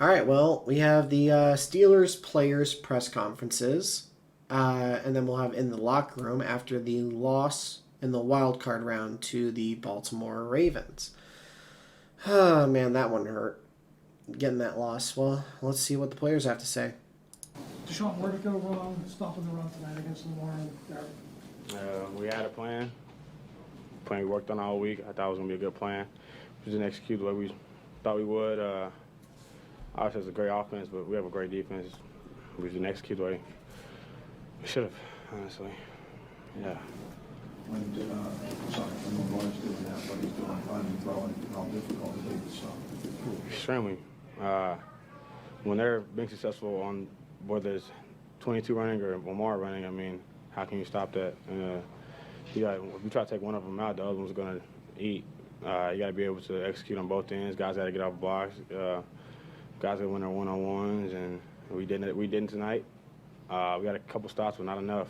All right, well, we have the Steelers players press conferences, and then we'll have in the locker room after the loss in the wild card round to the Baltimore Ravens. Oh man, that one hurt. Getting that loss. Well, let's see what the players have to say. Deshaun, where'd it go wrong stopping the run tonight against Lamar and Garrett? We had a plan we worked on all week. I thought it was going to be a good plan. We didn't execute the way we thought we would. Obviously, it's a great offense, but we have a great defense. We didn't execute the way we should have, honestly. Yeah. When Lamar's doing that, what he's doing, running, throwing, how difficult it is to stop. Extremely. When they're being successful on whether it's 22 running or Lamar running, I mean, how can you stop that? If you try to take one of them out, the other one's going to eat. You got to be able to execute on both ends. Guys got to get off blocks. Guys got to win their one-on-ones, and we didn't tonight. We got a couple stops, but not enough.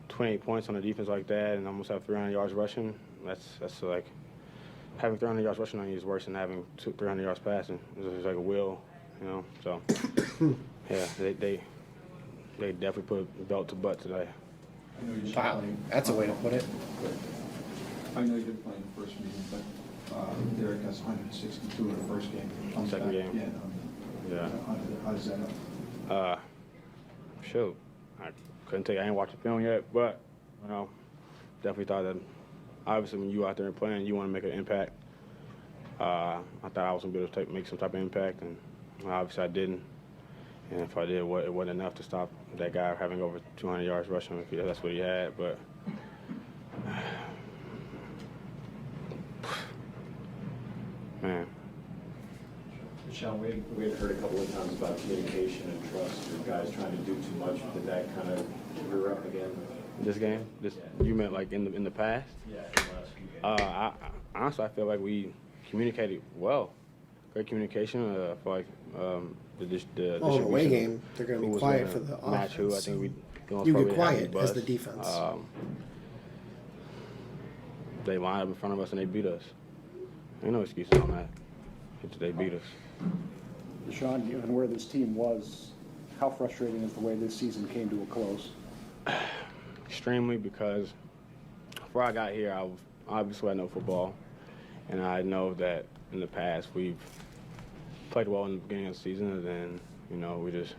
28 points on a defense like that, and almost have 300 yards rushing. That's like having 300 yards rushing on you is worse than having 300 yards passing. It's like a will, you know. So yeah, they definitely put belt to butt today. I know you Wow, that's a way to put it. I know you didn't play in the first meeting, but Derek has 162 in the first game. Comes Second back game. again. Yeah. How does that help? Shoot, I couldn't tell you. I ain't watched the film yet, but you know, definitely thought that. Obviously, when you out there and playing, you want to make an impact. I thought I was gonna be able to make some type of impact, and obviously I didn't. And if I did, it wasn't enough to stop that guy having over 200 yards rushing if that's what he had. But man. Sean, we had heard a couple of times about communication and trust, or guys trying to do too much. Did that kind of rear up again? This game? You meant like in the past? Yeah, in the last few games. Honestly, I feel like we communicated well. Great communication. I feel like the The away game, they're going to be quiet for the match. offense. Who I think we You get quiet as the defense. They lined up in front of us and they beat us. Ain't no excuses on that. They beat us. Deshaun, given where this team was, how frustrating is the way this season came to a close? Extremely, because before I got here, obviously I know football, and I know that in the past we've played well in the beginning of the season, and then we just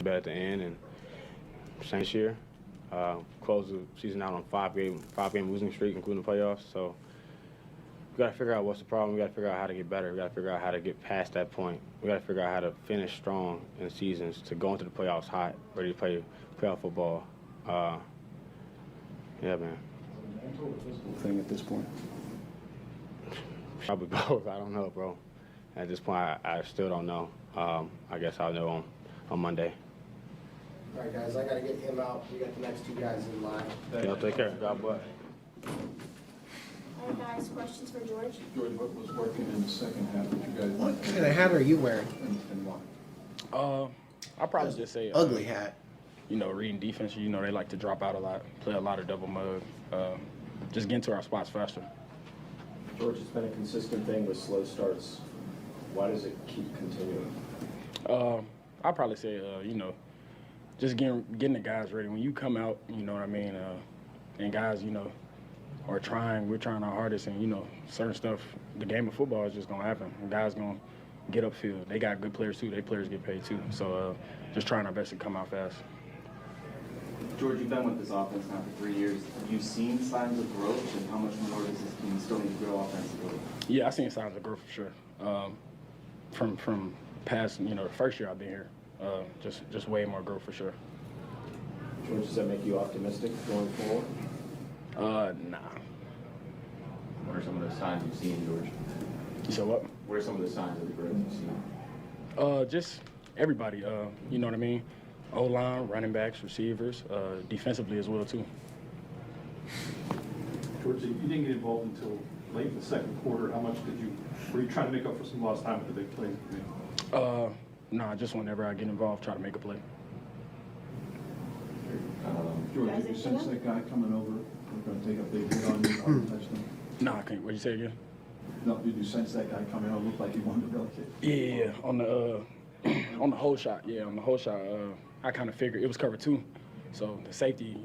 bad at the end. And same this year, closed the season out on five game losing streak, including the playoffs. So we got to figure out what's the problem. We got to figure out how to get better. We got to figure out how to get past that point. We got to figure out how to finish strong in seasons to go into the playoffs hot, ready to play playoff football. Yeah, man. Mental or physical thing at this point? Probably both. I don't know, bro. At this point, I still don't know. I guess I'll know on Monday. All right, guys, I got to get him out. We got the next two guys in line. Y'all take care. God bless. All right, guys, questions for George? George, what was working in the second half that you guys? What kind of hat are you wearing? And why? I'll probably just say Ugly hat. reading defense. They like to drop out a lot, play a lot of double mug, just get into our spots faster. George, it's been a consistent thing with slow starts. Why does it keep continuing? I'll probably say, just getting the guys ready. When you come out, you know what I mean, and guys, we're trying our hardest, and certain stuff. The game of football is just gonna happen. And guys gonna get upfield. They got good players too. They players get paid too. So just trying our best to come out fast. George, you've been with this offense now for 3 years. Have you seen signs of growth, and how much more does this team still need to grow offensively? Yeah, I've seen signs of growth for sure. From past, the first year I've been here, just way more growth for sure. George, does that make you optimistic going forward? Nah. What are some of the signs you've seen, George? You said what? What are some of the signs of the growth you've seen? Just everybody. You know what I mean? O-line, running backs, receivers, defensively as well too. George, you didn't get involved until late in the second quarter. How much were you trying to make up for some lost time with the big plays? Nah, just whenever I get involved, try to make a play. George, did you sense that guy coming over? We're going to take a big hit on you on the touchdown? Nah, I can't. What'd you say again? No, did you sense that guy coming over? Looked like he wanted to relocate. Yeah. On On the whole shot, I kind of figured it was cover 2. So the safety,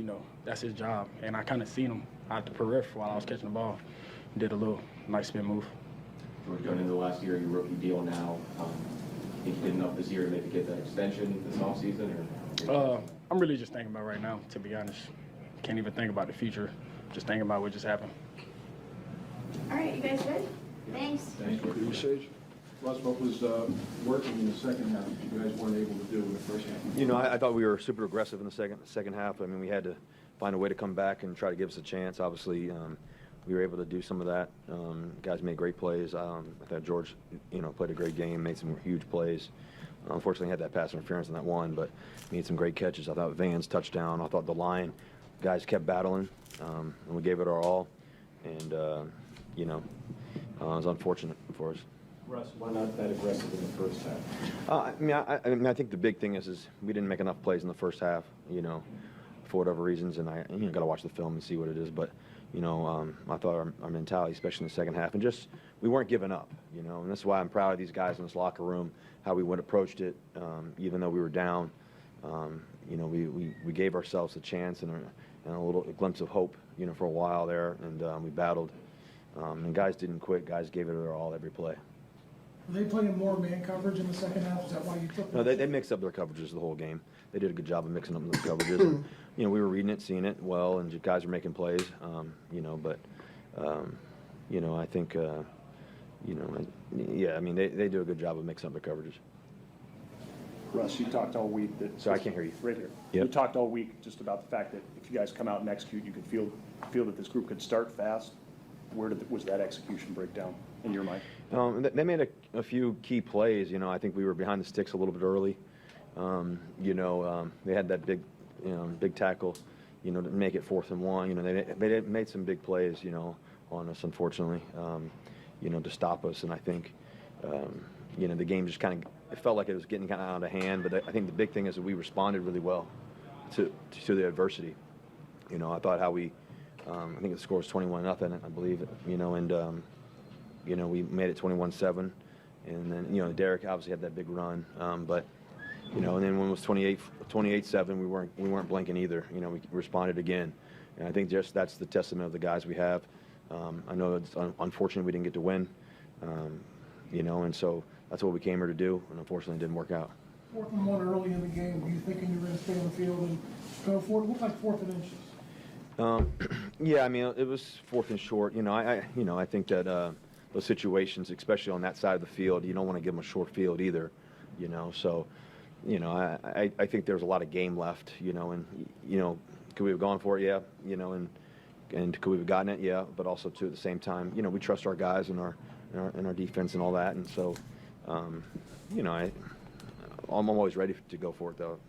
that's his job. And I kind of seen him out the periphery while I was catching the ball. Did a little nice spin move. George, going into the last year of your rookie deal now, think you did enough this year to maybe get that extension this offseason? I'm really just thinking about right now, to be honest. Can't even think about the future. Just thinking about what just happened. All right, you guys good? Thanks. Thanks for the Sage. Russ, what was working in the second half that you guys weren't able to do in the first half? I thought we were super aggressive in the second half. I mean, we had to find a way to come back and try to give us a chance. Obviously, we were able to do some of that. Guys made great plays. I thought George, played a great game, made some huge plays. Unfortunately, had that pass interference in that one, but made some great catches. I thought Van's touchdown. I thought the line guys kept battling, and we gave it our all. And it was unfortunate for us. Russ, why not that aggressive in the first half? I think the big thing is we didn't make enough plays in the first half, for whatever reasons, and I got to watch the film and see what it is. But I thought our mentality, especially in the second half, and just we weren't giving up, and that's why I'm proud of these guys in this locker room, how we approached it, even though we were down. We gave ourselves a chance and a little glimpse of hope, for a while there, and we battled. And guys didn't quit. Guys gave it their all every play. Were they playing more man coverage in the second half? Is that why you took? No, they mixed up their coverages the whole game. They did a good job of mixing up those coverages. And, we were reading it, seeing it well, and guys were making plays. I think, they do a good job of mixing up their coverages. Russ, you talked all week that. Sorry, I can't hear you. Right here. Yep. You talked all week just about the fact that if you guys come out and execute, you could feel that this group could start fast. Where was that execution breakdown in your mind? They made a few key plays. I think we were behind the sticks a little bit early. They had that big tackle, to make it 4th and 1. They made some big plays, on us, unfortunately, to stop us. And I think, the game just it felt like it was getting kind of out of hand. But I think the big thing is that we responded really well to the adversity. I thought how we, I think the score was 21-0, I believe, and we made it 21-7, and then Derek obviously had that big run, and then when it was 28-7, we weren't blinking either. We responded again, and I think just that's the testament of the guys we have. I know it's unfortunate we didn't get to win, and so that's what we came here to do, and unfortunately it didn't work out. 4th and 1 early in the game. Were you thinking you were going to stay on the field and go for it? It looked like 4th and inches. It was 4th and short. I think that those situations, especially on that side of the field, you don't want to give them a short field either. So, I think there's a lot of game left. And could we have gone for it? Yeah. And could we have gotten it? Yeah. But also too at the same time, we trust our guys and our defense and all that. And so, I'm always ready to go for it though.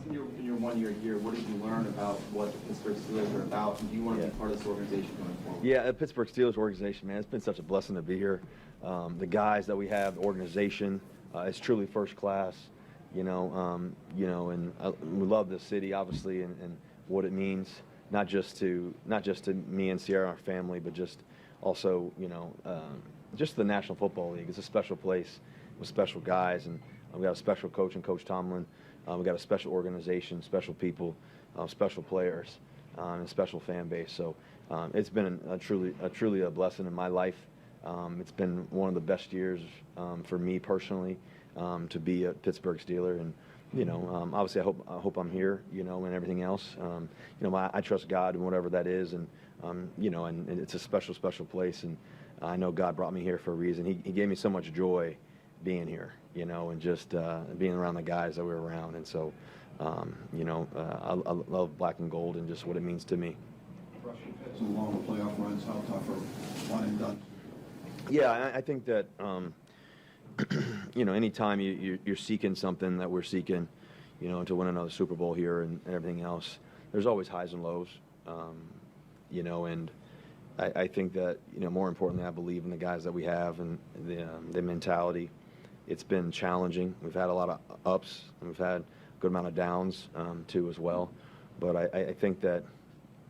In your 1 year here, what did you learn about what the Pittsburgh Steelers are about, and do you want to be part of this organization going forward? Yeah, the Pittsburgh Steelers organization, man, it's been such a blessing to be here. The guys that we have, the organization, it's truly first class, and we love this city, obviously, and what it means, not just to me and Sierra, our family, but just also, just the National Football League. It's a special place with special guys, and we've got a special coach in Coach Tomlin. We've got a special organization, special people, special players, and a special fan base. So it's been truly a blessing in my life. It's been one of the best years for me personally to be a Pittsburgh Steeler. And obviously I hope I'm here, and everything else. I trust God and whatever that is, and and it's a special place. And I know God brought me here for a reason. He gave me so much joy being here, and just being around the guys that we were around. And so, I love black and gold and just what it means to me. Russ, you've had some long playoff runs. How tough are one and done? Yeah, I think that, anytime you're seeking something that we're seeking, to win another Super Bowl here and everything else, there's always highs and lows, and I think that, more importantly, I believe in the guys that we have and the mentality. It's been challenging. We've had a lot of ups, and we've had a good amount of downs, too, as well. But I think that,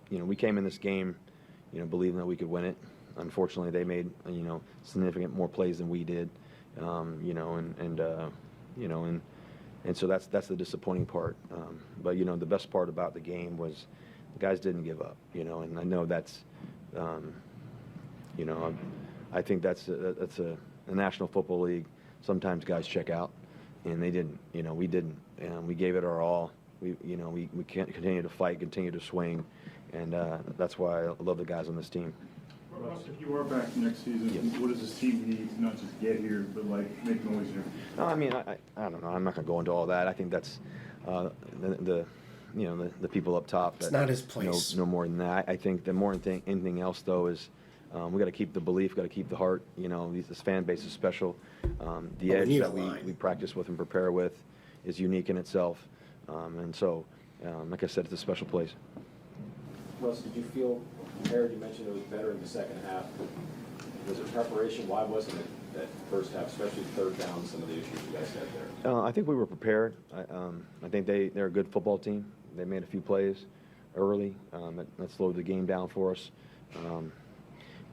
we came in this game, believing that we could win it. Unfortunately, they made, significant more plays than we did, you know, and so that's the disappointing part. But, you know, the best part about the game was the guys didn't give up, you know, and I know that's, you know, I think that's a National Football League. Sometimes guys check out, and they didn't. You know, we didn't. And we gave it our all. We can't continue to fight, continue to swing, and that's why I love the guys on this team. Russ, if you are back next season, what does this team need to not just get here, but like make noise here? No, I mean, I don't know. I'm not going to go into all that. I think that's the people up top. It's not his place. No more than that. I think the more than anything else, though, is we got to keep the belief, got to keep the heart. You know, this fan base is special. The edge that we practice with and prepare with is unique in itself, and so, like I said, it's a special place. Russ, did you feel prepared? You mentioned it was better in the second half. Was it preparation? Why wasn't it that first half, especially third down, some of the issues you guys had there? I think we were prepared. I think they're a good football team. They made a few plays early that slowed the game down for us.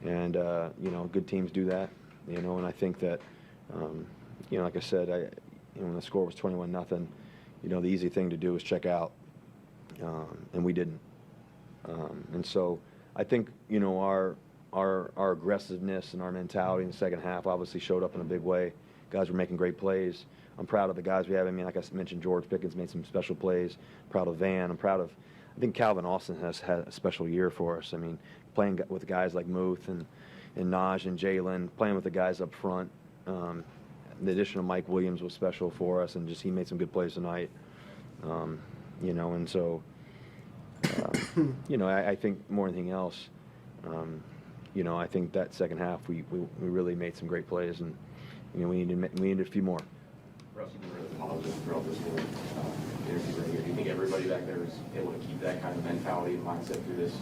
And you know, good teams do that, you know, and I think that, you know, like I said, when the score was 21-0, you know, the easy thing to do is check out, and we didn't. And so I think, you know, our aggressiveness and our mentality in the second half obviously showed up in a big way. Guys were making great plays. I'm proud of the guys we have. I mean, like I mentioned, George Pickens made some special plays. Proud of Van. I think Calvin Austin has had a special year for us. I mean, playing with guys like Muth and Naj and Jalen, playing with the guys up front. The addition of Mike Williams was special for us, and just he made some good plays tonight. You know, and so, you know, I think more than anything else, you know, I think that second half we really made some great plays, and you know, we needed a few more. Russ, you've been really positive throughout this whole interview right here. Do you think everybody back there is able to keep that kind of mentality and mindset through this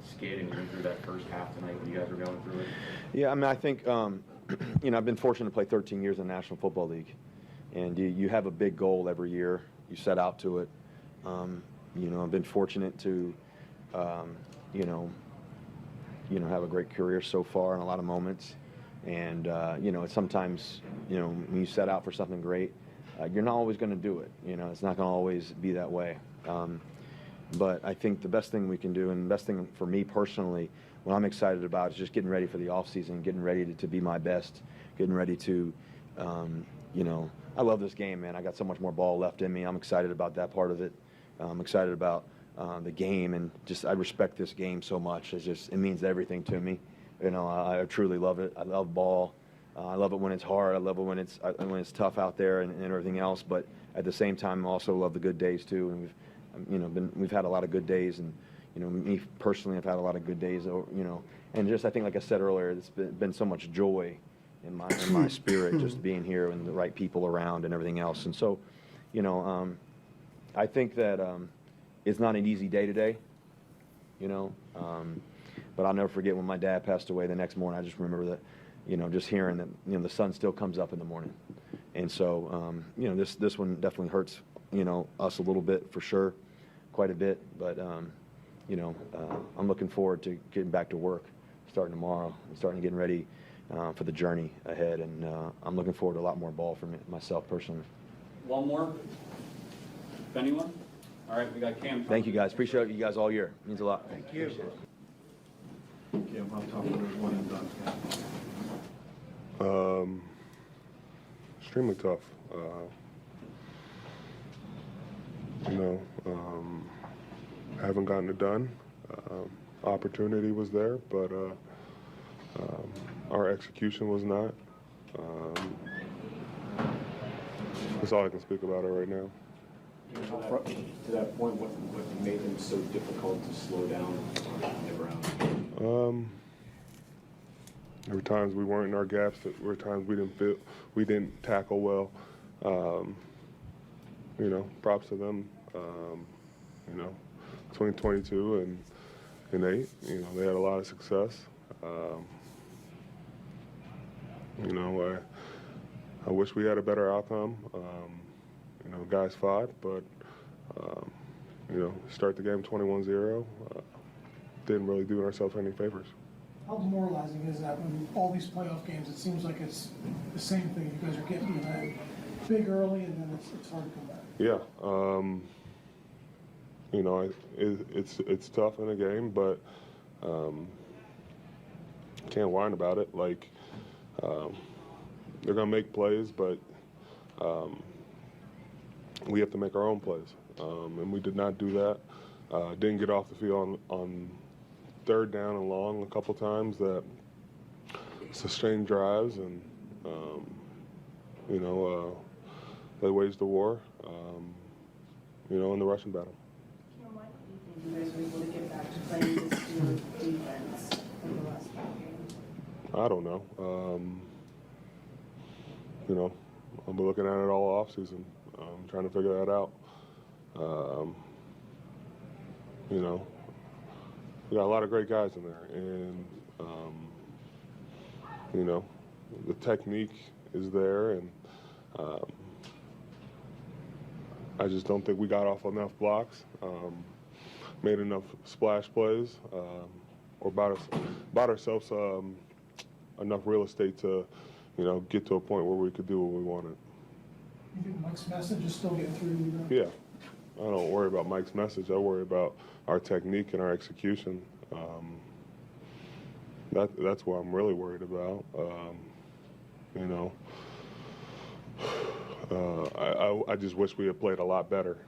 skid and even through that first half tonight when you guys were going through it? Yeah, I mean, I think, you know, I've been fortunate to play 13 years in the National Football League, and you have a big goal every year. You set out to it. You know, I've been fortunate to, you know, have a great career so far in a lot of moments. And, you know, sometimes, you know, when you set out for something great, you're not always going to do it. You know, it's not going to always be that way. But I think the best thing we can do, and the best thing for me personally, what I'm excited about is just getting ready for the offseason, getting ready to be my best, getting ready to, you know, I love this game, man. I got so much more ball left in me. I'm excited about that part of it. I'm excited about the game, and just I respect this game so much. It means everything to me. You know, I truly love it. I love ball. I love it when it's hard. I love it when it's tough out there and everything else. But at the same time, I also love the good days too. And we've had a lot of good days, and you know, me personally, I've had a lot of good days. You know, and just I think, like I said earlier, it's been so much joy in my spirit just being here and the right people around and everything else. And so, you know, I think that it's not an easy day today. You know. But I'll never forget when my dad passed away the next morning. I just remember that, you know, just hearing that, you know, the sun still comes up in the morning. And so, you know, this one definitely hurts, you know, us a little bit for sure, quite a bit. But, you know, I'm looking forward to getting back to work starting tomorrow and starting getting ready for the journey ahead. And I'm looking forward to a lot more ball for myself personally. One more? If anyone? All right, we got Cam. Thank you, guys. Appreciate you guys all year. It means a lot. Thank you. Yeah, I'm talking about one and done. Extremely tough. You know, haven't gotten it done. Opportunity was there, but our execution was not. That's all I can speak about it right now. To that point, what made them so difficult to slow down on the ground? There were times we weren't in our gaps. There were times we didn't tackle well. You know, props to them. You know, 2022 and 8. You know, they had a lot of success. You know, I wish we had a better outcome. You know, guys fought, but you know, start the game 21-0. Didn't really do ourselves any favors. How demoralizing is that when all these playoff games, it seems like it's the same thing, you guys are getting behind? big early and then it's hard to come back. Yeah. You know, it's tough in a game, but can't whine about it. Like, they're going to make plays, but we have to make our own plays. And we did not do that. Didn't get off the field on third down and long a couple times that sustained drives, and, you know, they waged the war, you know, in the rushing battle. What do you think you guys were able to get back to playing this Steelers defense in the last game? I don't know. You know, I'll be looking at it all offseason. Trying to figure that out. You know, we got a lot of great guys in there, and you know, the technique is there, and I just don't think we got off enough blocks, made enough splash plays, or bought ourselves enough real estate to, you know, get to a point where we could do what we wanted. You think Mike's message is still getting through? Yeah, I don't worry about Mike's message. I worry about our technique and our execution. That's what I'm really worried about. You know, I just wish we had played a lot better.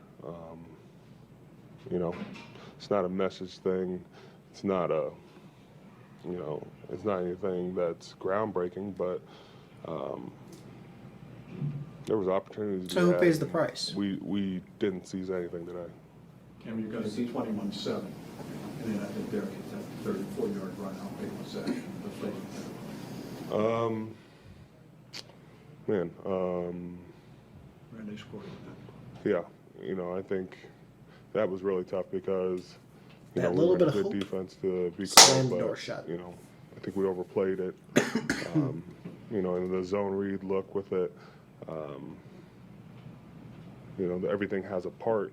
You know, it's not a message thing. It's not a, you know, it's not anything that's groundbreaking, but there was opportunities. So who pays the price? We didn't seize anything today. Cam, you're going to see 21-7, and then I think Derek hits that 34-yard run. How big was that? Randy scored with that. Yeah, you know, I think that was really tough because, you That know, little we bit were of good hope. defense to be Slammed called, the door but, shut. you know, I think we overplayed it. You know, and the zone read look with it. You know, everything has a part.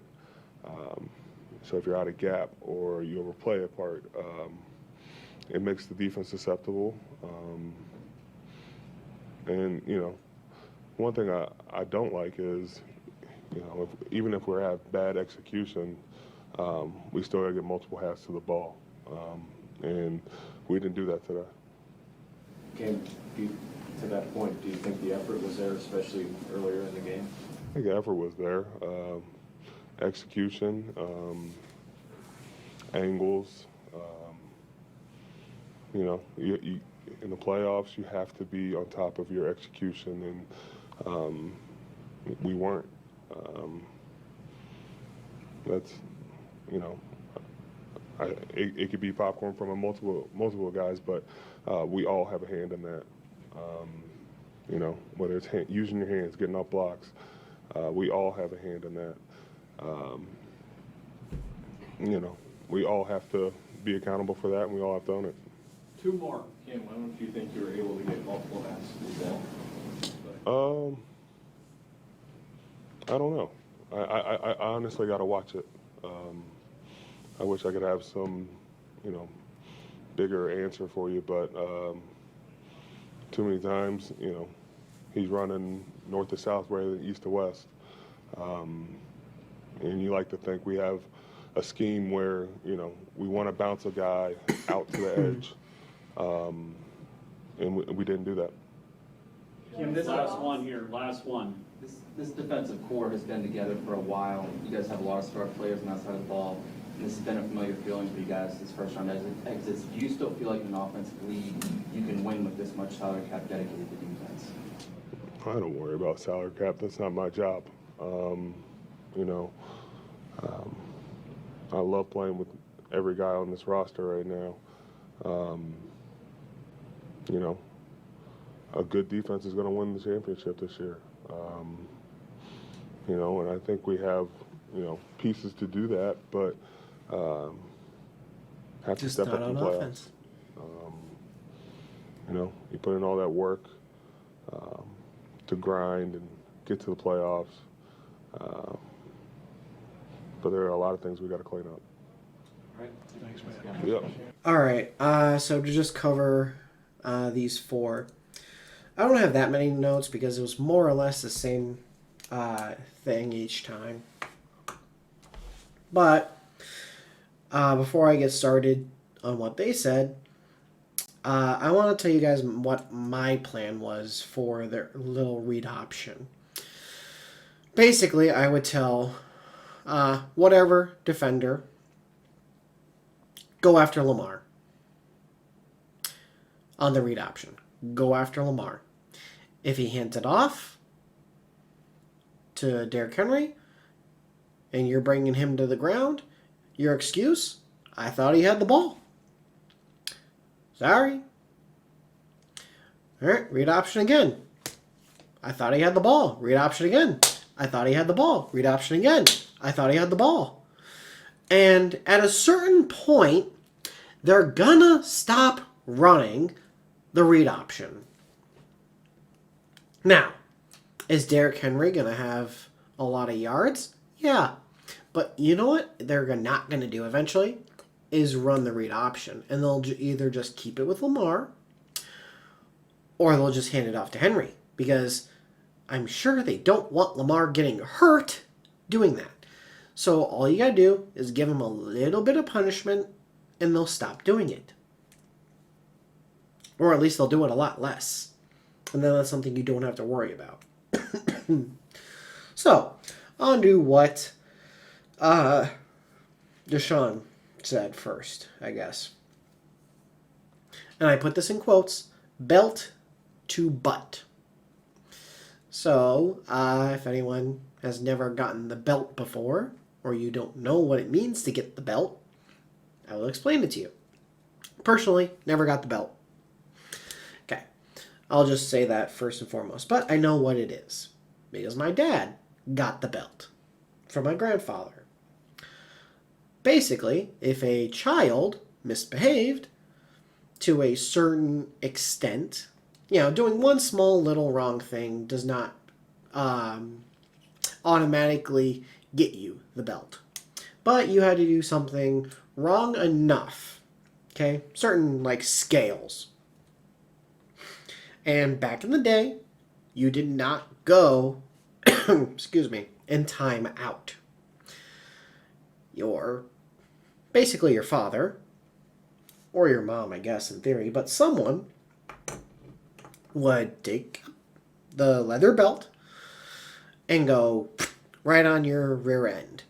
So if you're out of gap or you overplay a part, it makes the defense susceptible. And, you know, one thing I don't like is, you know, even if we have bad execution, we still got to get multiple hats to the ball. And we didn't do that today. Cam, to that point, do you think the effort was there, especially earlier in the game? I think the effort was there. Execution, angles. You know, you in the playoffs, you have to be on top of your execution, and we weren't. That's, you know, it could be popcorn from multiple guys, but we all have a hand in that. You know, whether it's using your hands, getting off blocks, we all have a hand in that. You know, we all have to be accountable for that, and we all have to own it. Two more. Kim, why don't you think you were able to get multiple hats to the ball? I don't know. I honestly got to watch it. I wish I could have some, you know, bigger answer for you, but too many times, you know, he's running north to south rather than east to west. And you like to think we have a scheme where, you know, we want to bounce a guy out to the edge. And we didn't do that. Kim, this last one here, last one. This defensive core has been together for a while. You guys have a lot of star players on that side of the ball. And this has been a familiar feeling for you guys this first round exits. Do you still feel like in an offensive league you can win with this much salary cap dedicated to defense? I don't worry about salary cap. That's not my job. You know, I love playing with every guy on this roster right now. You know, a good defense is going to win the championship this year. You know, and I think we have, you know, pieces to do that, but have to Just step not up in on playoffs. offense. You know, you put in all that work to grind and get to the playoffs. But there are a lot of things we got to clean up. All right. Thanks, man. Yep. All right. So to just cover these four, I don't have that many notes because it was more or less the same thing each time. But before I get started on what they said, I want to tell you guys what my plan was for their little read option. Basically, I would tell whatever defender, go after Lamar on the read option. Go after Lamar. If he hands it off to Derrick Henry and you're bringing him to the ground, your excuse, I thought he had the ball. Sorry. All right, read option again. I thought he had the ball. Read option again. I thought he had the ball. Read option again. I thought he had the ball. And at a certain point, they're gonna stop running the read option. Now, is Derrick Henry gonna have a lot of yards? Yeah. But you know what they're not gonna do eventually? Is run the read option. And they'll either just keep it with Lamar or they'll just hand it off to Henry. Because I'm sure they don't want Lamar getting hurt doing that. So all you gotta do is give him a little bit of punishment and they'll stop doing it. Or at least they'll do it a lot less. And then that's something you don't have to worry about. So, on to what Deshaun said first, I guess. And I put this in quotes, belt to butt. So, if anyone has never gotten the belt before, or you don't know what it means to get the belt, I will explain it to you. Personally, never got the belt. Okay, I'll just say that first and foremost. But I know what it is, because my dad got the belt from my grandfather. Basically, if a child misbehaved to a certain extent, doing one small little wrong thing does not automatically get you the belt. But you had to do something wrong enough, okay? Certain, scales. And back in the day, you did not go, excuse me, in time out. Basically your father, or your mom, I guess, in theory, but someone would take the leather belt and go right on your rear end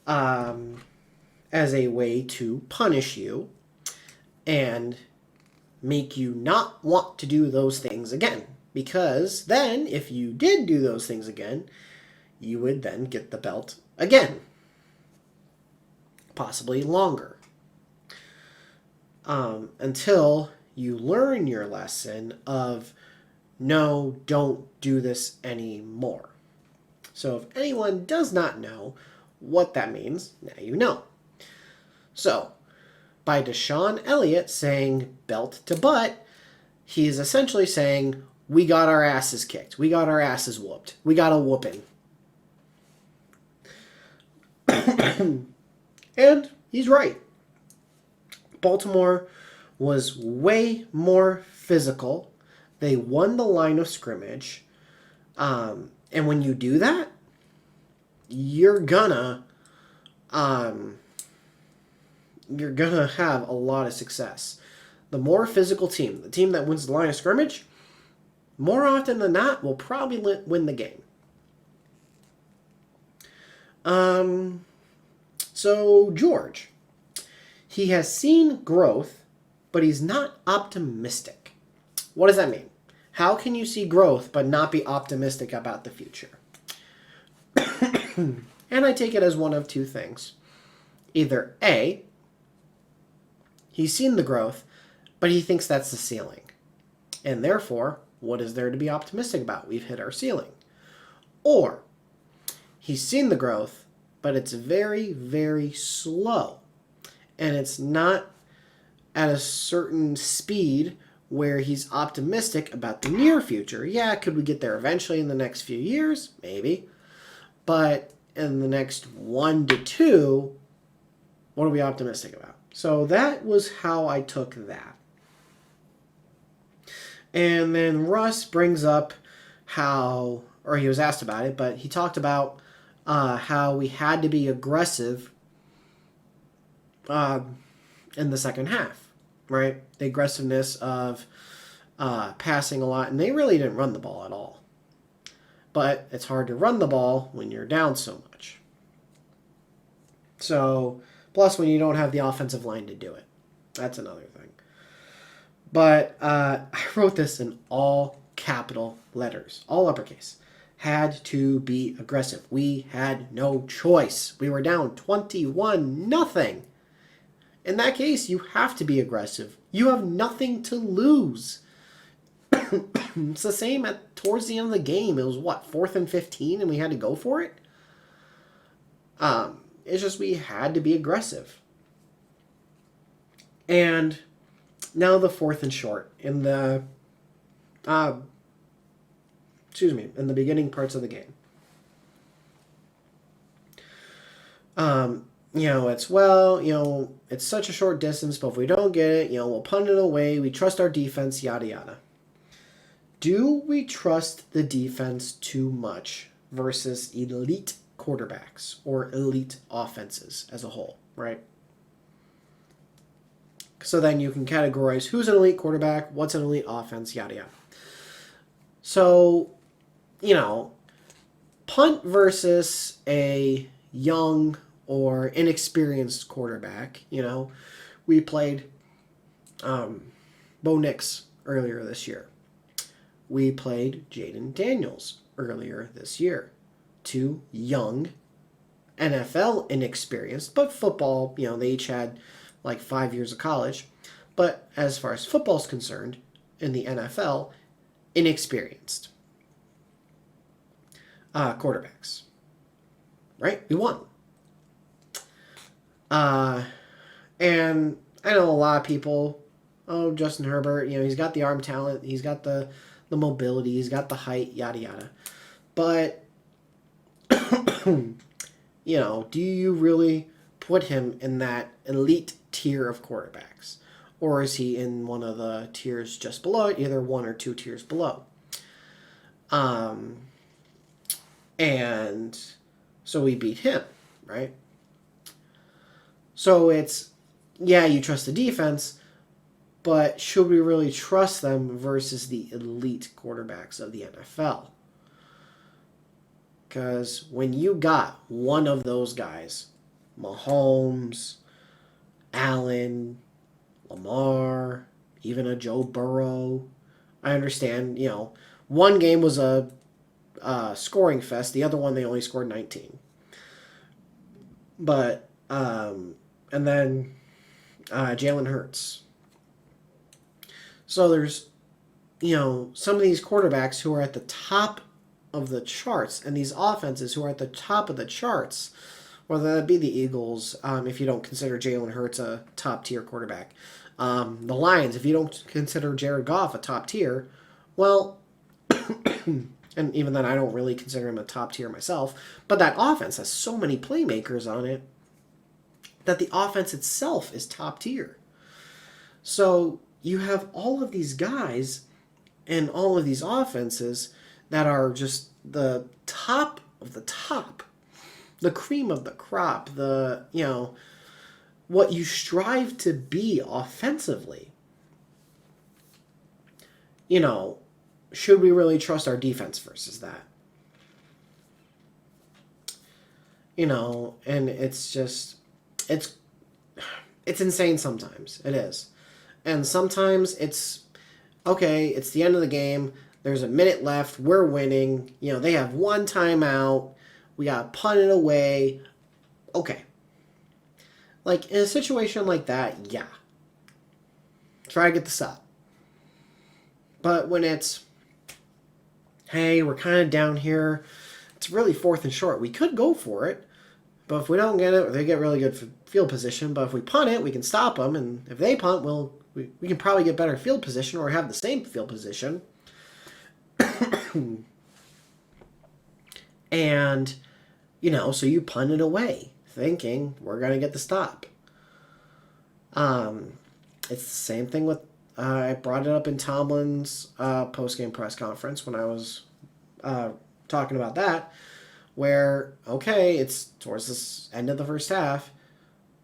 as a way to punish you and make you not want to do those things again. Because then, if you did do those things again, you would then get the belt again. Possibly longer. Until you learn your lesson of, no, don't do this anymore. So if anyone does not know what that means, now you know. So, by Deshaun Elliott saying belt to butt, he is essentially saying, we got our asses kicked. We got our asses whooped. We got a whooping. And he's right. Baltimore was way more physical. They won the line of scrimmage. And when you do that, you're gonna have a lot of success. The more physical team, the team that wins the line of scrimmage, more often than not, will probably win the game. So George, he has seen growth, but he's not optimistic. What does that mean? How can you see growth but not be optimistic about the future? And I take it as one of two things. Either A, he's seen the growth, but he thinks that's the ceiling. And therefore, what is there to be optimistic about? We've hit our ceiling. Or, he's seen the growth, but it's very, very slow. And it's not at a certain speed where he's optimistic about the near future. Yeah, could we get there eventually in the next few years? Maybe. But in the next 1 to 2, what are we optimistic about? So that was how I took that. And then Russ brings up or he was asked about it, but he talked about how we had to be aggressive in the second half, right? The aggressiveness of passing a lot, and they really didn't run the ball at all. But it's hard to run the ball when you're down so much. So, plus when you don't have the offensive line to do it. That's another thing. But I wrote this in all capital letters, all uppercase. Had to be aggressive. We had no choice. We were down 21-0. In that case, you have to be aggressive. You have nothing to lose. It's the same towards the end of the game. It was what, 4th and 15, and we had to go for it? It's just we had to be aggressive. And now the 4th and short in the in the beginning parts of the game. It's such a short distance, but if we don't get it, we'll punt it away. We trust our defense, yada yada. Do we trust the defense too much versus elite quarterbacks or elite offenses as a whole, right? So then you can categorize who's an elite quarterback, what's an elite offense, yada yada. So, punt versus a young or inexperienced quarterback, we played Bo Nix earlier this year. We played Jaden Daniels earlier this year. 2 young, NFL inexperienced, but football, they each had like 5 years of college. But as far as football's concerned, in the NFL, inexperienced quarterbacks. Right? We won. And I know a lot of people, Justin Herbert, he's got the arm talent, he's got the mobility, he's got the height, yada yada. But, do you really put him in that elite tier of quarterbacks? Or is he in one of the tiers just below it, either 1 or 2 tiers below? And so we beat him, right? So it's, you trust the defense, but should we really trust them versus the elite quarterbacks of the NFL? Because when you got one of those guys, Mahomes, Allen, Lamar, even a Joe Burrow, I understand, one game was a scoring fest. The other one, they only scored 19. But, and then Jalen Hurts. So there's, some of these quarterbacks who are at the top of the charts, and these offenses who are at the top of the charts, whether that be the Eagles, if you don't consider Jalen Hurts a top-tier quarterback. The Lions, if you don't consider Jared Goff a top tier, well, and even then I don't really consider him a top tier myself, but that offense has so many playmakers on it that the offense itself is top tier. So you have all of these guys and all of these offenses that are just the top of the top, the cream of the crop, what you strive to be offensively. Should we really trust our defense versus that? And it's just, it's insane sometimes. It is. And sometimes it's, okay, it's the end of the game. There's a minute left. We're winning. They have one timeout. We got to punt it away. Okay. Like, in a situation like that, yeah. Try to get the stop. But when it's, hey, we're kind of down here, it's really 4th and short. We could go for it, but if we don't get it, they get really good field position. But if we punt it, we can stop them. And if they punt, we can probably get better field position or have the same field position. And, so you punt it away, thinking we're going to get the stop. It's the same thing with, I brought it up in Tomlin's post-game press conference when I was talking about that, where, okay, it's towards this end of the first half.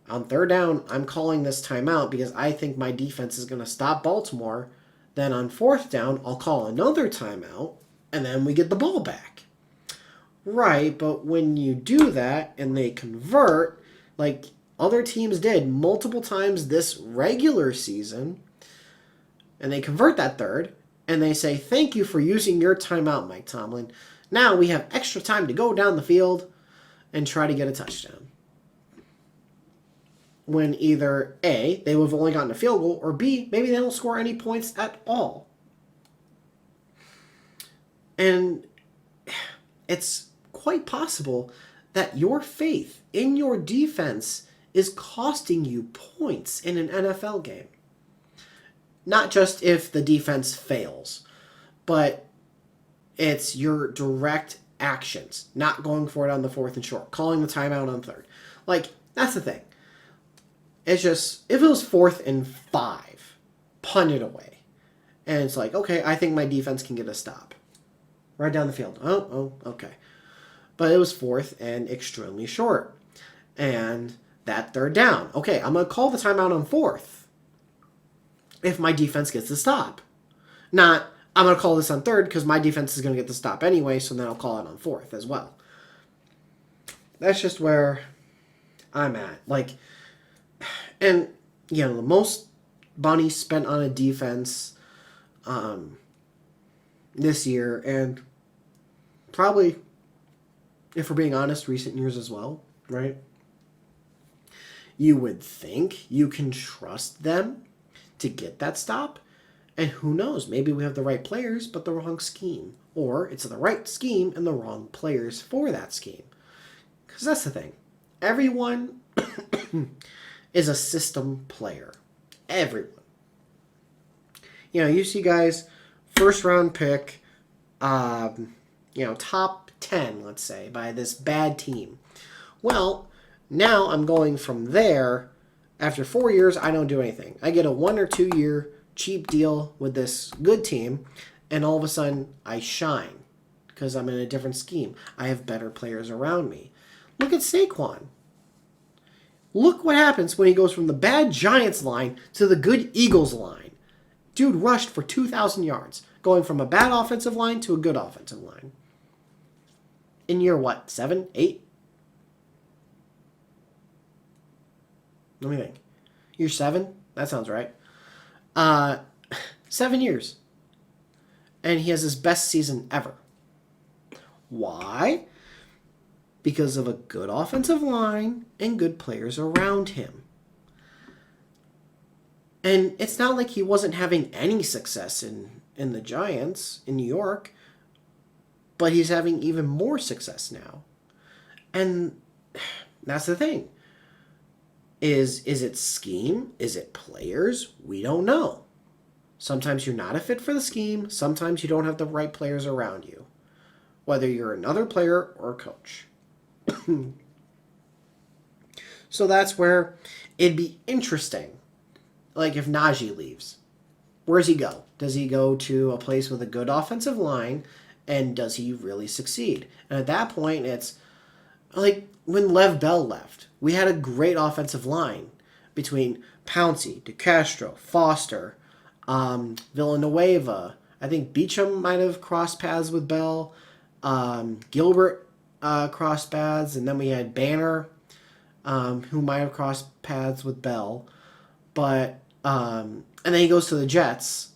On third down, I'm calling this timeout because I think my defense is going to stop Baltimore. Then on fourth down, I'll call another timeout, and then we get the ball back. Right, but when you do that and they convert, like other teams did multiple times this regular season, and they convert that third, and they say, thank you for using your timeout, Mike Tomlin. Now we have extra time to go down the field and try to get a touchdown. When either A, they would have only gotten a field goal, or B, maybe they don't score any points at all. And it's quite possible that your faith in your defense is costing you points in an NFL game. Not just if the defense fails, but it's your direct actions, not going for it on the fourth and short, calling the timeout on third. Like, that's the thing. It's just, if it was 4th and 5, punt it away. And it's like, okay, I think my defense can get a stop. Right down the field. Oh, okay. But it was 4th and extremely short. And that third down. Okay, I'm going to call the timeout on 4th. If my defense gets the stop. Not, I'm going to call this on 3rd because my defense is going to get the stop anyway, so then I'll call it on 4th as well. That's just where I'm at. Like, and, you know, the most money spent on a defense this year, and probably, if we're being honest, recent years as well, right? You would think you can trust them to get that stop, and who knows, maybe we have the right players but the wrong scheme, or it's the right scheme and the wrong players for that scheme. Because that's the thing. Everyone is a system player. Everyone. You know, you see guys, first round pick, top 10, let's say, by this bad team. Well, now I'm going from there. After 4 years, I don't do anything. I get a 1 or 2 year cheap deal with this good team, and all of a sudden I shine because I'm in a different scheme. I have better players around me. Look at Saquon. Look what happens when he goes from the bad Giants line to the good Eagles line. Dude rushed for 2,000 yards, going from a bad offensive line to a good offensive line. In year what, 7, 8? Let me think. Year 7? That sounds right. 7 years. And he has his best season ever. Why? Because of a good offensive line and good players around him. And it's not like he wasn't having any success in the Giants in New York, but he's having even more success now. And that's the thing. Is it scheme? Is it players? We don't know. Sometimes you're not a fit for the scheme. Sometimes you don't have the right players around you. Whether you're another player or coach. So that's where it'd be interesting. Like if Najee leaves. Where does he go? Does he go to a place with a good offensive line? And does he really succeed? And at that point, it's like when Lev Bell left. We had a great offensive line between Pouncey, DeCastro, Foster, Villanueva. I think Beecham might have crossed paths with Bell. Gilbert crossed paths. And then we had Banner, who might have crossed paths with Bell. But, and then he goes to the Jets.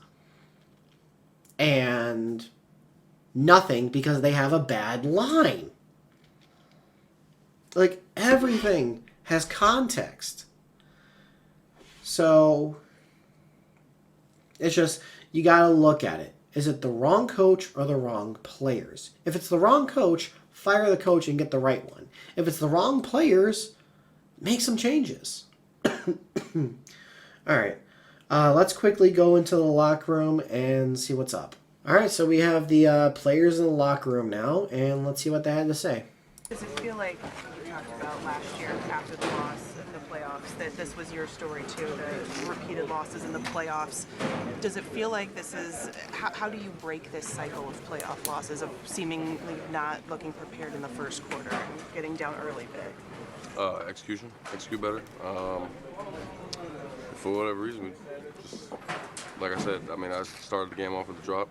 And nothing because they have a bad line. Like, everything has context. So, it's just, you gotta look at it. Is it the wrong coach or the wrong players? If it's the wrong coach, fire the coach and get the right one. If it's the wrong players, make some changes. Alright, let's quickly go into the locker room and see what's up. Alright, so we have the players in the locker room now, and let's see what they had to say. Does it feel like you talked about last year after the loss in the playoffs that this was your story too, the repeated losses in the playoffs? Does it feel like this is, how do you break this cycle of playoff losses, of seemingly not looking prepared in the first quarter and getting down early big? Execute better. For whatever reason, we just, like I said, I mean, I started the game off with a drop.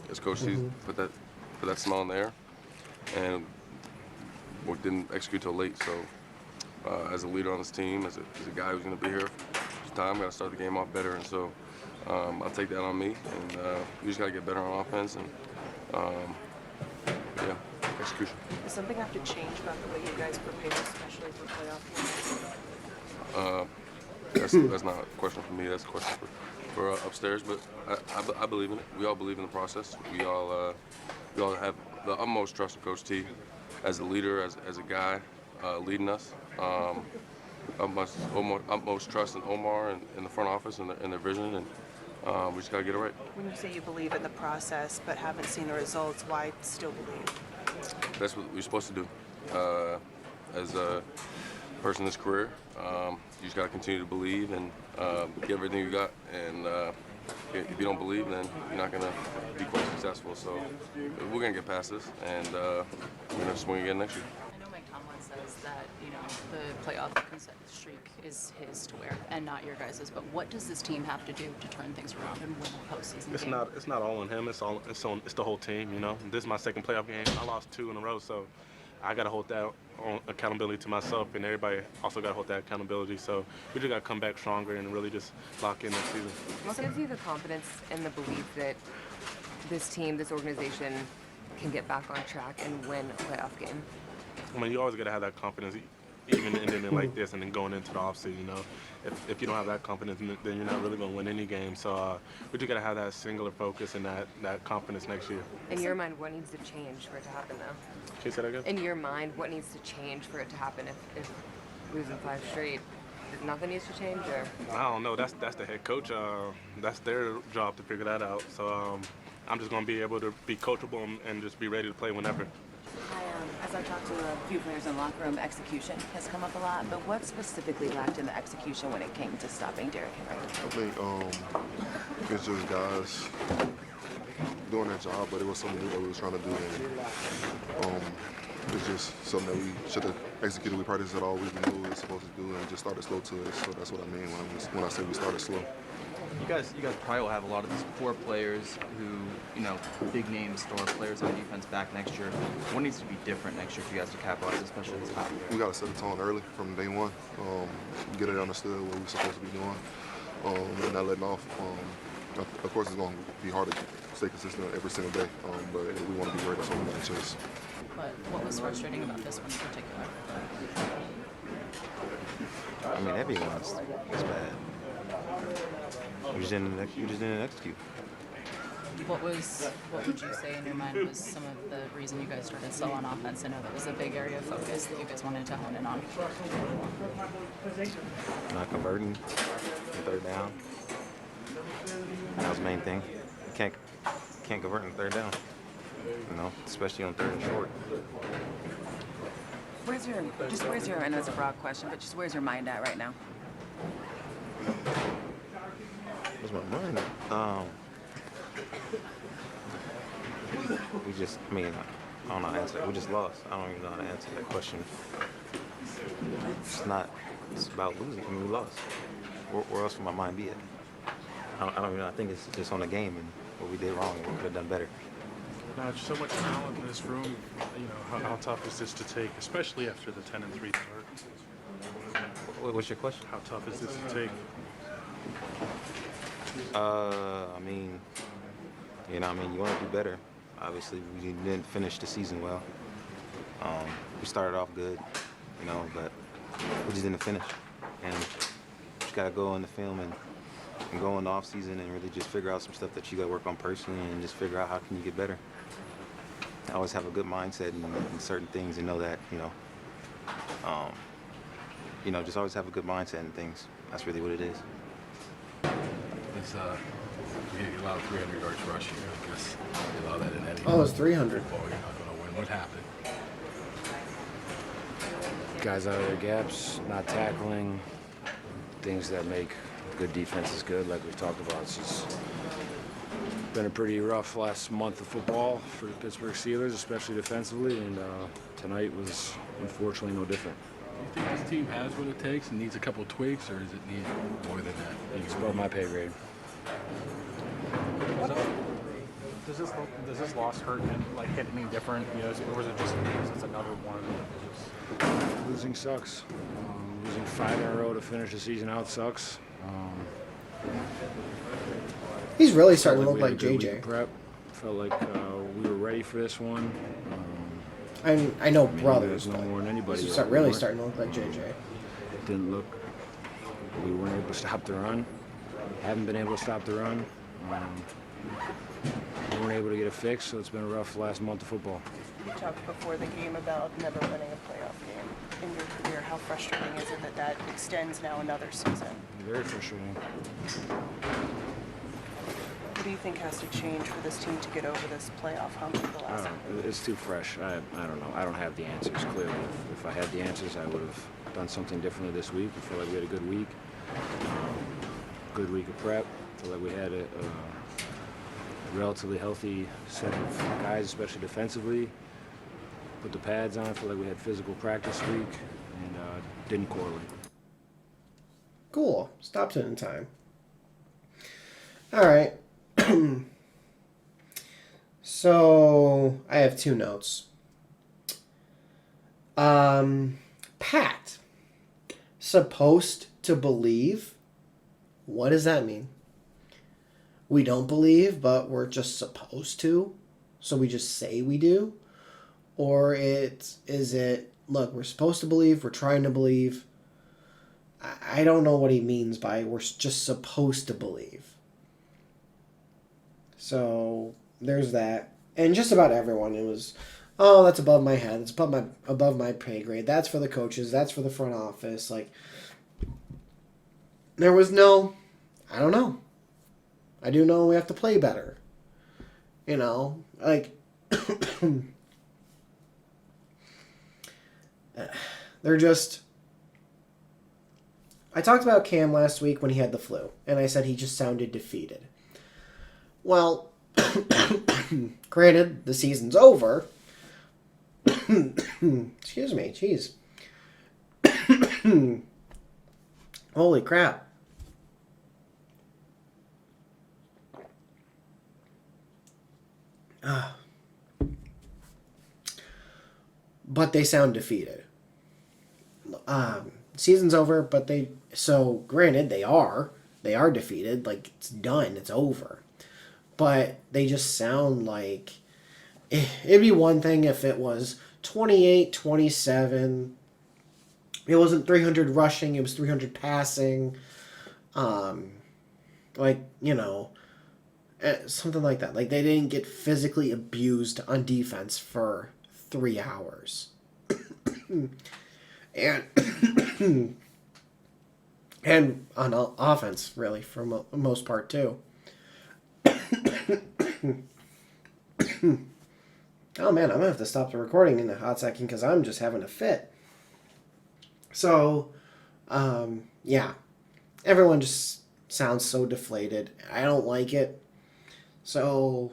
As Coach T put that smile in the air, and we didn't execute till late. So, as a leader on this team, as a guy who's going to be here for time, got to start the game off better. And so, I'll take that on me, and we just got to get better on offense and yeah, execution. Does something have to change about the way you guys prepare, especially for playoff games? That's not a question for me. That's a question for upstairs. But I believe in it. We all believe in the process. We all have the utmost trust in Coach T as a leader, as a guy leading us. Utmost trust in Omar and in the front office and their vision, and we just got to get it right. When you say you believe in the process but haven't seen the results, why still believe? That's what we're supposed to do. As a person in this career, you just got to continue to believe and give everything you got. And if you don't believe, then you're not going to be quite successful. So we're going to get past this, and we're going to swing again next year. I know Mike Tomlin says that, the playoff streak is his to wear and not your guys's, but what does this team have to do to turn things around and win a postseason game? It's not all on him. It's the whole team. This is my second playoff game. I lost 2 in a row, so I got to hold that accountability to myself, and everybody also got to hold that accountability. So we just got to come back stronger and really just lock in next season. What gives you the confidence and the belief that this team, this organization, can get back on track and win a playoff game? I mean, you always got to have that confidence, even ending it like this and then going into the offseason. If you don't have that confidence, then you're not really going to win any game. So we just got to have that singular focus and that confidence next year. In your mind, what needs to change for it to happen, though? Can you say that again? In your mind, what needs to change for it to happen if losing 5 straight? Nothing needs to change, or? I don't know. That's the head coach. That's their job to figure that out. So I'm just going to be able to be coachable and just be ready to play whenever. As I've talked to a few players in the locker room, execution has come up a lot, but what specifically lacked in the execution when it came to stopping Derrick Henry? I think it's just guys doing their job, but it was something new that we were trying to do. And it's just something that we should have executed. We practiced it all week. We knew what we were supposed to do, and just started slow to it. So that's what I mean when I say we started slow. You guys probably will have a lot of these core players who, big name star players on defense back next year. What needs to be different next year for you guys to capitalize, especially this time of year? We got to set the tone early from day one. Get it understood what we're supposed to be doing, and not letting off. Of course, it's going to be hard to stay consistent every single day, but we want to be ready so we can chase. But what was frustrating about this one in particular? I mean, everyone's bad. We just didn't execute. What would you say in your mind was some of the reason you guys started slow on offense? I know that was a big area of focus that you guys wanted to hone in on. Not converting on third down. That was the main thing. You can't convert on third down. Especially on third and short. Where's your, I know it's a broad question, but just where's your mind at right now? Where's my mind? I don't know how to answer that. We just lost. I don't even know how to answer that question. It's about losing. I mean, we lost. Where else would my mind be at? I don't even know. I think it's just on the game and what we did wrong and what we could have done better. Now, so much talent in this room. How tough is this to take, especially after the 10-3 start? What's your question? How tough is this to take? You want to do better. Obviously, we didn't finish the season well. We started off good, but we just didn't finish. And just got to go in the film and go in the off season and really just figure out some stuff that you got to work on personally and just figure out how can you get better. I always have a good mindset in certain things and know that, just always have a good mindset in things. That's really what it is. It's you get a lot of 300 yards rushing. I guess you allow that in any. Oh, it's 300. Football, you're not going to win. What happened? guys out of their gaps, not tackling, things that make good defenses good, like we've talked about. It's just been a pretty rough last month of football for the Pittsburgh Steelers, especially defensively, and tonight was unfortunately no different. Do you think this team has what it takes and needs a couple tweaks, or does it need more than that? It's above my pay grade. Does this loss hurt and like hit any different? You know, or was it just it's another one? Losing sucks. Losing 5 in a row to finish the season out sucks. He's really starting to Felt look we like had a good week JJ. of Prep. Felt like we were ready for this one. I know brothers, There's no but more than anybody. he's that really we starting to look like JJ. Didn't look. We weren't able to stop the run. Haven't been able to stop the run. We weren't able to get it fixed, so it's been a rough last month of football. You talked before the game about never winning a playoff game in your career. How frustrating is it that that extends now another season? Very frustrating. What do you think has to change for this team to get over this playoff hump of the last one? It's too fresh. I don't know. I don't have the answers, clearly. If I had the answers, I would have done something differently this week. I feel like we had a good week. Good week of prep. I feel like we had a relatively healthy set of guys, especially defensively. Put the pads on. I feel like we had physical practice week and didn't correlate. Cool. Stopped it in time. All right. So I have 2 notes. Pat, supposed to believe. What does that mean? We don't believe, but we're just supposed to, so we just say we do? Or is it, look, we're supposed to believe, we're trying to believe. I don't know what he means by we're just supposed to believe. So there's that. And just about everyone, it was, oh, that's above my head. It's above my pay grade. That's for the coaches. That's for the front office. Like, there was no, I don't know. I do know we have to play better. You know, like, they're just, I talked about Cam last week when he had the flu, and I said he just sounded defeated. Well, granted, the season's over. Excuse me, jeez. Holy crap. But they sound defeated. Season's over, but so granted, they are defeated. Like, it's done, it's over. But they just sound like, it'd be one thing if it was 28-27. It wasn't 300 rushing, it was 300 passing. Like, you know, something like that. Like, they didn't get physically abused on defense for 3 hours. And on offense, really, for most part, too. Oh man, I'm gonna have to stop the recording in a hot second because I'm just having a fit. So, yeah, everyone just sounds so deflated. I don't like it. So,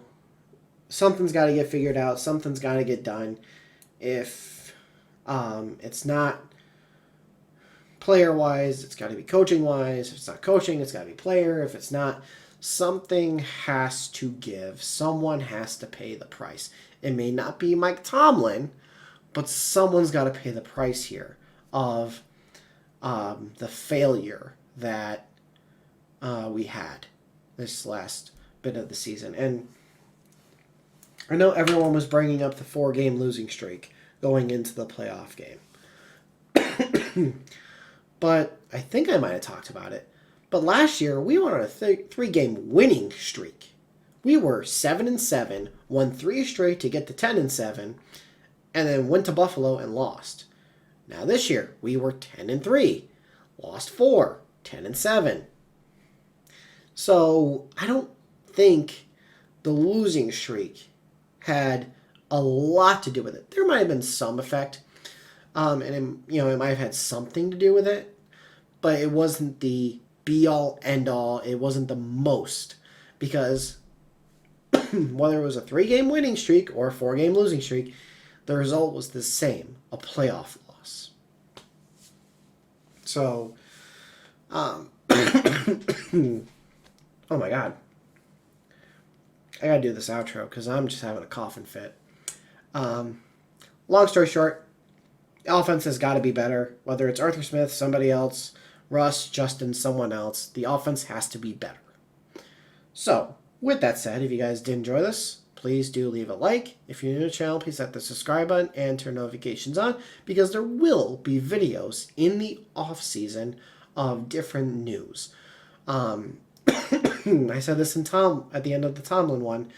something's got to get figured out. Something's got to get done. If it's not player-wise, it's got to be coaching-wise. If it's not coaching, it's got to be player. If it's not, something has to give. Someone has to pay the price. It may not be Mike Tomlin, but someone's got to pay the price here of the failure that we had this last bit of the season. And I know everyone was bringing up the 4-game losing streak going into the playoff game. But I think I might have talked about it. But last year, we went on a 3-game winning streak. We were 7-7, won 3 straight to get to 10-7, and then went to Buffalo and lost. Now this year, we were 10-3, lost 4, 10-7. So I don't think the losing streak had a lot to do with it. There might have been some effect. And it might have had something to do with it, but it wasn't the be all end all. It wasn't the most, because whether it was a 3-game winning streak or a 4-game losing streak, the result was the same, a playoff loss. So, oh my God. I gotta do this outro because I'm just having a coughing fit. Long story short, the offense has got to be better. Whether it's Arthur Smith, somebody else, Russ, Justin, someone else, the offense has to be better. So, with that said, if you guys did enjoy this, please do leave a like. If you're new to the channel, please hit the subscribe button and turn notifications on, because there will be videos in the off season of different news. I said this at the end of the Tomlin one,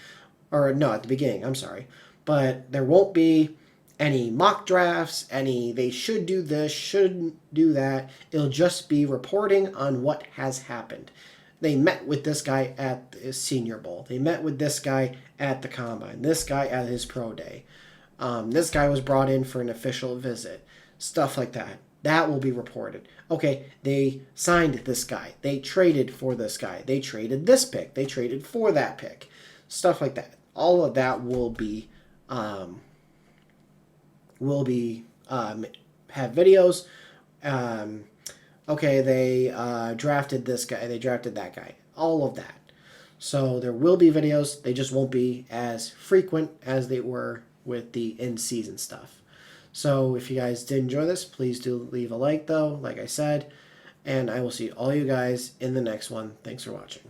or no, at the beginning, I'm sorry. But there won't be any mock drafts, any they should do this, shouldn't do that. It'll just be reporting on what has happened. They met with this guy at the Senior Bowl. They met with this guy at the Combine. This guy at his pro day. This guy was brought in for an official visit. Stuff like that. That will be reported. Okay, they signed this guy. They traded for this guy. They traded this pick. They traded for that pick. Stuff like that. All of that will be have videos. Okay, they drafted this guy. They drafted that guy. All of that. So there will be videos. They just won't be as frequent as they were with the in-season stuff. So if you guys did enjoy this, please do leave a like, though, like I said. And I will see all you guys in the next one. Thanks for watching.